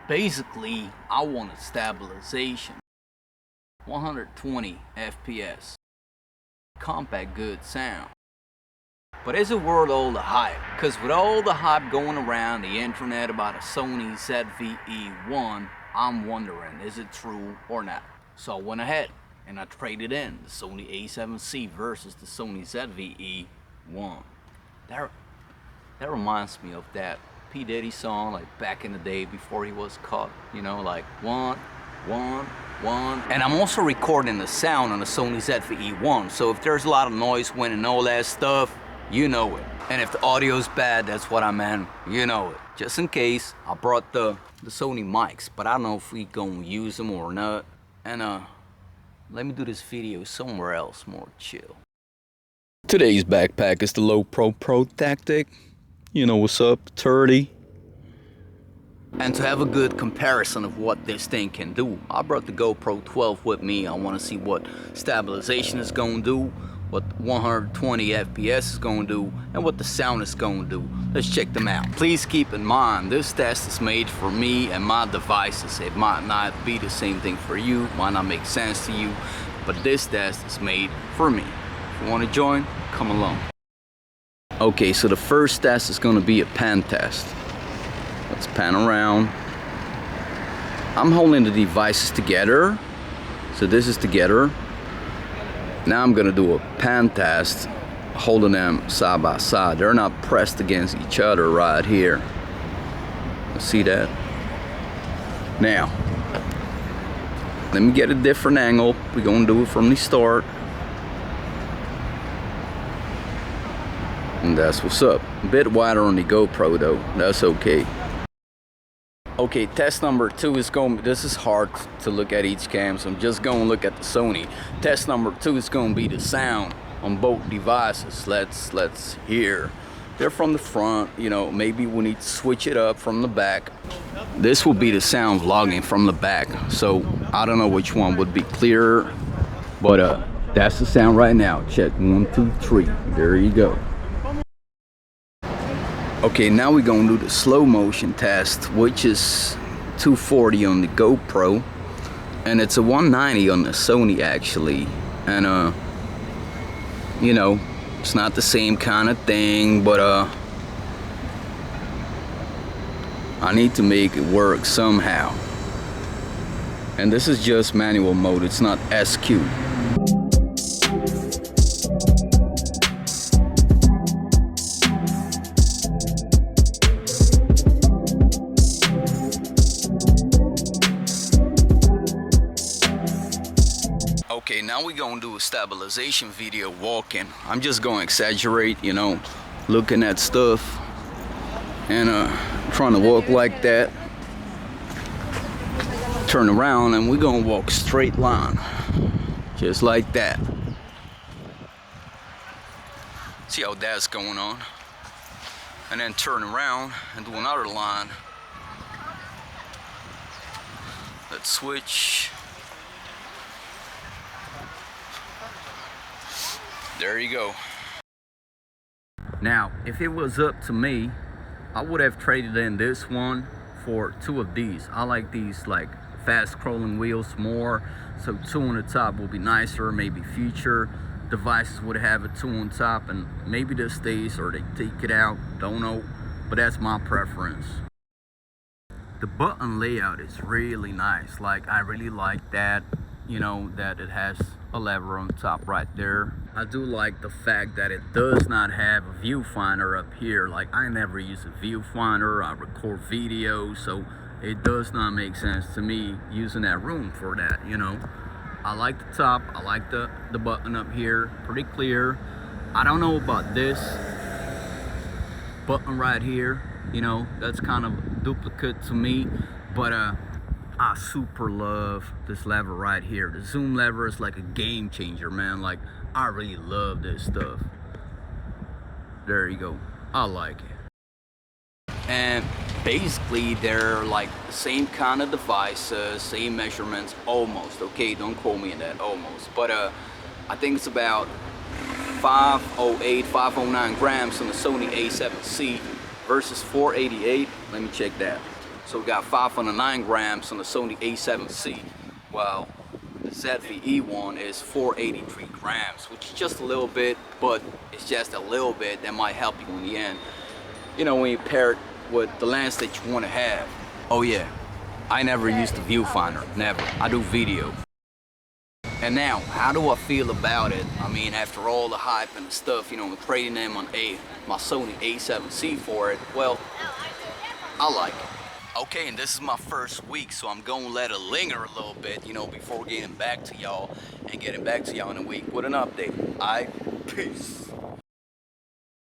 Basically, I wanted stabilization, 120 FPS, compact good sound. But is it worth all the hype? Because with all the hype going around the internet about a Sony ZV-E1, I'm wondering, is it true or not? So I went ahead and I traded in the Sony A7C versus the Sony ZV-E1. That reminds me of that P. Diddy song, like back in the day before he was caught, you know, like one. And I'm also recording the sound on the Sony ZV-E1, so if there's a lot of noise when and all that stuff, you know it. And if the audio's bad, that's what I meant, you know it. Just in case, I brought the Sony mics, but I don't know if we gonna use them or not. And let me do this video somewhere else more chill. Today's backpack is the Low Pro Tactic. You know what's up, 30. And to have a good comparison of what this thing can do, I brought the GoPro 12 with me. I want to see what stabilization is going to do, what 120 FPS is going to do, and what the sound is going to do. Let's check them out. Please keep in mind, this test is made for me and my devices. It might not be the same thing for you, might not make sense to you, but this test is made for me. If you want to join, come along. Okay, so the first test is going to be a pan test. Let's pan around. I'm holding the devices together. So this is together. Now I'm going to do a pan test, holding them side by side. They're not pressed against each other right here. See that? Now, let me get a different angle. We're going to do it from the start. And that's what's up. A bit wider on the GoPro though, that's okay. Okay, test number 2 is going, this is hard to look at each cam, so I'm just going to look at the Sony. Test number 2 is going to be the sound on both devices. Let's hear. They're from the front, you know, maybe we need to switch it up from the back. This will be the sound vlogging from the back, so I don't know which one would be clearer, but that's the sound right now. Check 1, 2, 3. There you go. Okay, now we're gonna do the slow motion test, which is 240 on the GoPro, and it's a 190 on the Sony actually. And you know, it's not the same kind of thing, but I need to make it work somehow. And this is just manual mode, it's not SQ. Okay, now we're gonna do a stabilization video walking. I'm just gonna exaggerate, you know, looking at stuff and trying to walk like that. Turn around and we're gonna walk straight line, just like that. See how that's going on. And then turn around and do another line. Let's switch. There you go. Now, if it was up to me, I would have traded in this one for 2 of these. I like these like fast scrolling wheels more, so 2 on the top will be nicer. Maybe future devices would have a 2 on top, and maybe this stays or they take it out, don't know, but that's my preference. The button layout is really nice. Like, I really like that, you know, that it has a lever on top right there. I do like the fact that it does not have a viewfinder up here. Like, I never use a viewfinder, I record videos, so it does not make sense to me using that room for that, you know. I like the top, I like the button up here, pretty clear. I don't know about this button right here, you know, that's kind of duplicate to me, but I super love this lever right here. The zoom lever is like a game changer, man. Like, I really love this stuff. There you go. I like it. And basically, they're like the same kind of devices, same measurements, almost. Okay, don't quote me in that, almost. But I think it's about 508, 509 grams on the Sony A7C versus 488. Let me check that. So we got 509 grams on the Sony A7C, while the ZV-E1 is 483 grams, which is just a little bit, but it's just a little bit that might help you in the end. You know, when you pair it with the lens that you want to have. Oh yeah, I never used the viewfinder, never. I do video. And now, how do I feel about it? I mean, after all the hype and the stuff, you know, I'm trading in my Sony A7C for it, well, I like it. Okay, and this is my first week, so I'm gonna let it linger a little bit, you know, before getting back to y'all in a week with an update. Alright, peace.